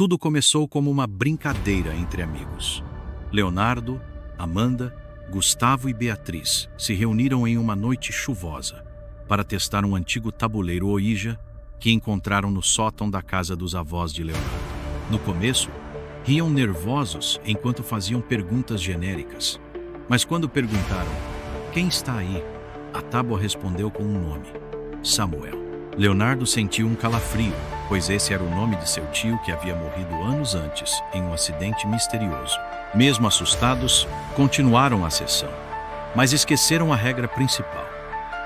Tudo começou como uma brincadeira entre amigos. Leonardo, Amanda, Gustavo e Beatriz se reuniram em uma noite chuvosa para testar um antigo tabuleiro Ouija que encontraram no sótão da casa dos avós de Leonardo. No começo, riam nervosos enquanto faziam perguntas genéricas. Mas quando perguntaram, quem está aí? A tábua respondeu com um nome, Samuel. Leonardo sentiu um calafrio, pois esse era o nome de seu tio que havia morrido anos antes em um acidente misterioso. Mesmo assustados, continuaram a sessão, mas esqueceram a regra principal: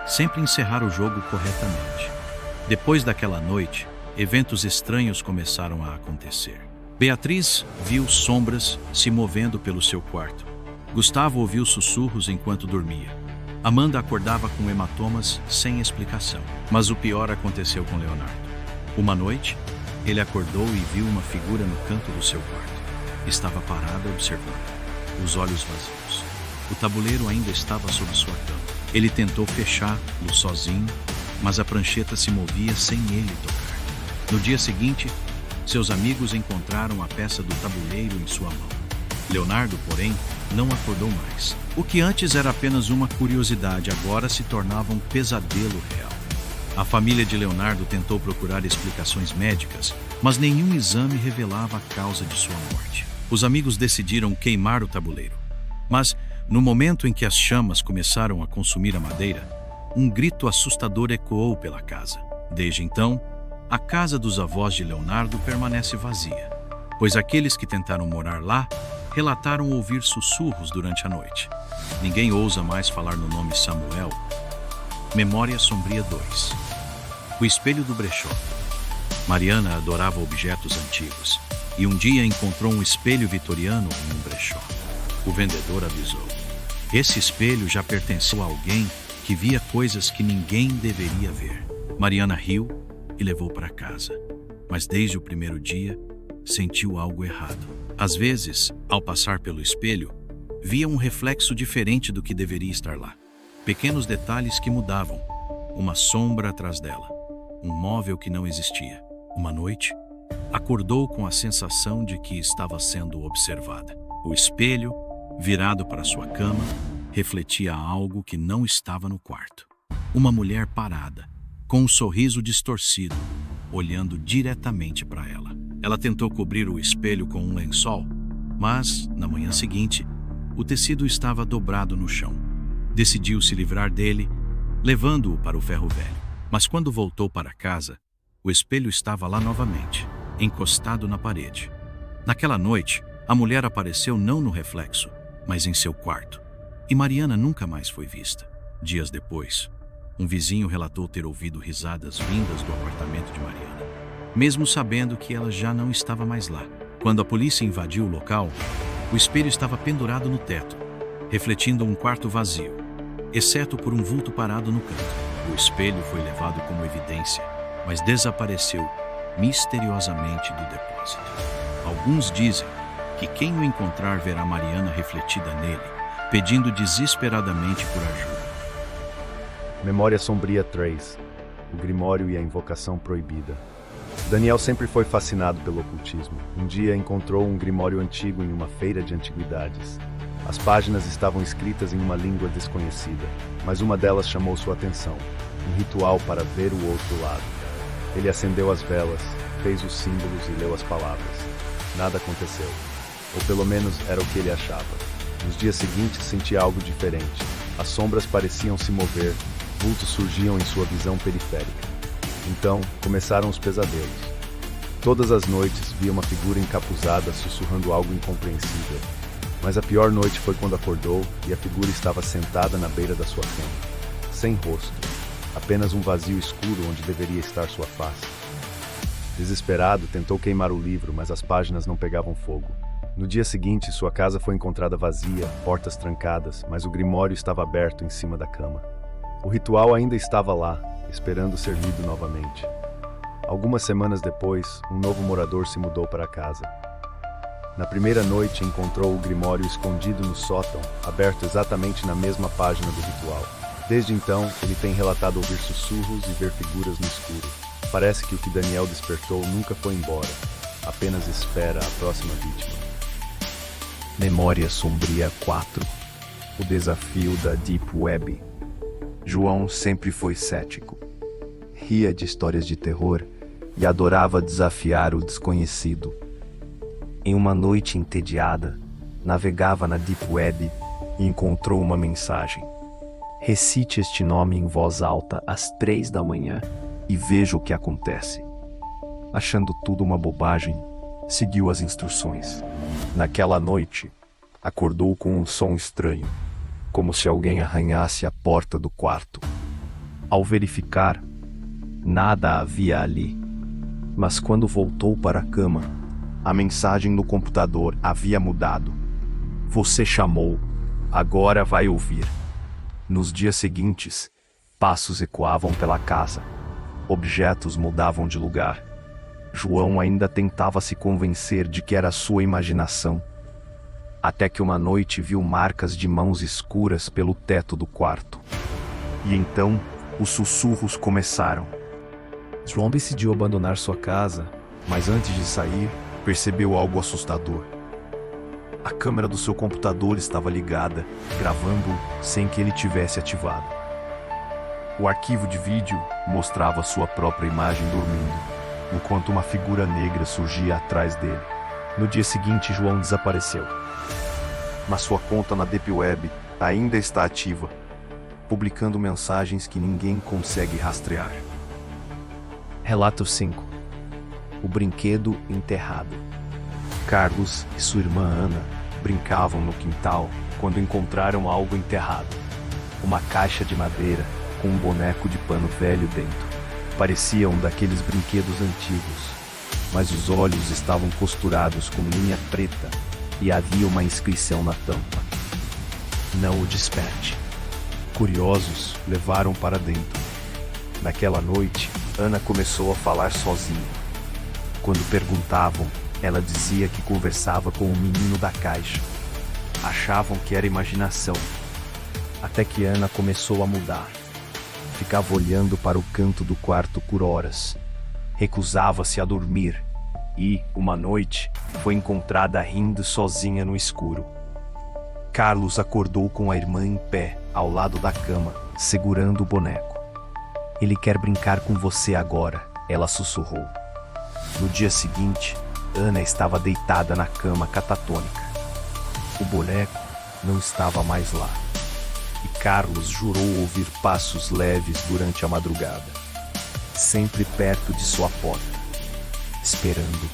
sempre encerrar o jogo corretamente. Depois daquela noite, eventos estranhos começaram a acontecer. Beatriz viu sombras se movendo pelo seu quarto. Gustavo ouviu sussurros enquanto dormia. Amanda acordava com hematomas sem explicação. Mas o pior aconteceu com Leonardo. Uma noite, ele acordou e viu uma figura no canto do seu quarto. Estava parada observando, os olhos vazios. O tabuleiro ainda estava sob sua cama. Ele tentou fechá-lo sozinho, mas a prancheta se movia sem ele tocar. No dia seguinte, seus amigos encontraram a peça do tabuleiro em sua mão. Leonardo, porém, não acordou mais. O que antes era apenas uma curiosidade, agora se tornava um pesadelo real. A família de Leonardo tentou procurar explicações médicas, mas nenhum exame revelava a causa de sua morte. Os amigos decidiram queimar o tabuleiro. Mas, no momento em que as chamas começaram a consumir a madeira, um grito assustador ecoou pela casa. Desde então, a casa dos avós de Leonardo permanece vazia, pois aqueles que tentaram morar lá relataram ouvir sussurros durante a noite. Ninguém ousa mais falar no nome Samuel. Memória Sombria 2. O espelho do brechó. Mariana adorava objetos antigos e um dia encontrou um espelho vitoriano em um brechó. O vendedor avisou: esse espelho já pertenceu a alguém que via coisas que ninguém deveria ver. Mariana riu e levou para casa, mas desde o primeiro dia sentiu algo errado. Às vezes, ao passar pelo espelho, via um reflexo diferente do que deveria estar lá. Pequenos detalhes que mudavam, uma sombra atrás dela, um móvel que não existia. Uma noite, acordou com a sensação de que estava sendo observada. O espelho, virado para sua cama, refletia algo que não estava no quarto. Uma mulher parada, com um sorriso distorcido, olhando diretamente para ela. Ela tentou cobrir o espelho com um lençol, mas, na manhã seguinte, o tecido estava dobrado no chão. Decidiu se livrar dele, levando-o para o ferro velho. Mas quando voltou para casa, o espelho estava lá novamente, encostado na parede. Naquela noite, a mulher apareceu não no reflexo, mas em seu quarto. E Mariana nunca mais foi vista. Dias depois, um vizinho relatou ter ouvido risadas vindas do apartamento de Mariana, mesmo sabendo que ela já não estava mais lá. Quando a polícia invadiu o local, o espelho estava pendurado no teto, refletindo um quarto vazio, exceto por um vulto parado no canto. O espelho foi levado como evidência, mas desapareceu misteriosamente do depósito. Alguns dizem que quem o encontrar verá Mariana refletida nele, pedindo desesperadamente por ajuda. Memória Sombria 3. O Grimório e a Invocação Proibida. Daniel sempre foi fascinado pelo ocultismo. Um dia encontrou um grimório antigo em uma feira de antiguidades. As páginas estavam escritas em uma língua desconhecida, mas uma delas chamou sua atenção: um ritual para ver o outro lado. Ele acendeu as velas, fez os símbolos e leu as palavras. Nada aconteceu, ou pelo menos era o que ele achava. Nos dias seguintes sentia algo diferente. As sombras pareciam se mover, vultos surgiam em sua visão periférica. Então, começaram os pesadelos. Todas as noites via uma figura encapuzada sussurrando algo incompreensível. Mas a pior noite foi quando acordou e a figura estava sentada na beira da sua cama. Sem rosto, apenas um vazio escuro onde deveria estar sua face. Desesperado, tentou queimar o livro, mas as páginas não pegavam fogo. No dia seguinte, sua casa foi encontrada vazia, portas trancadas, mas o grimório estava aberto em cima da cama. O ritual ainda estava lá, esperando ser lido novamente. Algumas semanas depois, um novo morador se mudou para a casa. Na primeira noite, encontrou o grimório escondido no sótão, aberto exatamente na mesma página do ritual. Desde então, ele tem relatado ouvir sussurros e ver figuras no escuro. Parece que o que Daniel despertou nunca foi embora. apenas espera a próxima vítima. Memória Sombria 4. O desafio da Deep Web. João sempre foi cético. Ria de histórias de terror e adorava desafiar o desconhecido. Em uma noite entediada, navegava na Deep Web e encontrou uma mensagem. Recite este nome em voz alta às 3 da manhã e veja o que acontece. Achando tudo uma bobagem, seguiu as instruções. Naquela noite, acordou com um som estranho, como se alguém arranhasse a porta do quarto. Ao verificar, nada havia ali. Mas quando voltou para a cama, a mensagem no computador havia mudado. Você chamou, agora vai ouvir. Nos dias seguintes, passos ecoavam pela casa. Objetos mudavam de lugar. João ainda tentava se convencer de que era sua imaginação. Até que uma noite viu marcas de mãos escuras pelo teto do quarto. E então, os sussurros começaram. João decidiu abandonar sua casa, mas antes de sair, percebeu algo assustador. A câmera do seu computador estava ligada, gravando-o sem que ele tivesse ativado. O arquivo de vídeo mostrava sua própria imagem dormindo, enquanto uma figura negra surgia atrás dele. No dia seguinte, João desapareceu. Mas sua conta na Deep Web ainda está ativa, publicando mensagens que ninguém consegue rastrear. Relato 5. O brinquedo enterrado. Carlos e sua irmã Ana brincavam no quintal quando encontraram algo enterrado. Uma caixa de madeira com um boneco de pano velho dentro. Pareciam daqueles brinquedos antigos, mas os olhos estavam costurados com linha preta e havia uma inscrição na tampa. Não o desperte. Curiosos, levaram para dentro. Naquela noite, Ana começou a falar sozinha. Quando perguntavam, ela dizia que conversava com o menino da caixa. Achavam que era imaginação. Até que Ana começou a mudar. Ficava olhando para o canto do quarto por horas. Recusava-se a dormir. E, uma noite, foi encontrada rindo sozinha no escuro. Carlos acordou com a irmã em pé, ao lado da cama, segurando o boneco. Ele quer brincar com você agora, ela sussurrou. No dia seguinte, Ana estava deitada na cama catatônica. O boneco não estava mais lá. E Carlos jurou ouvir passos leves durante a madrugada, sempre perto de sua porta, esperando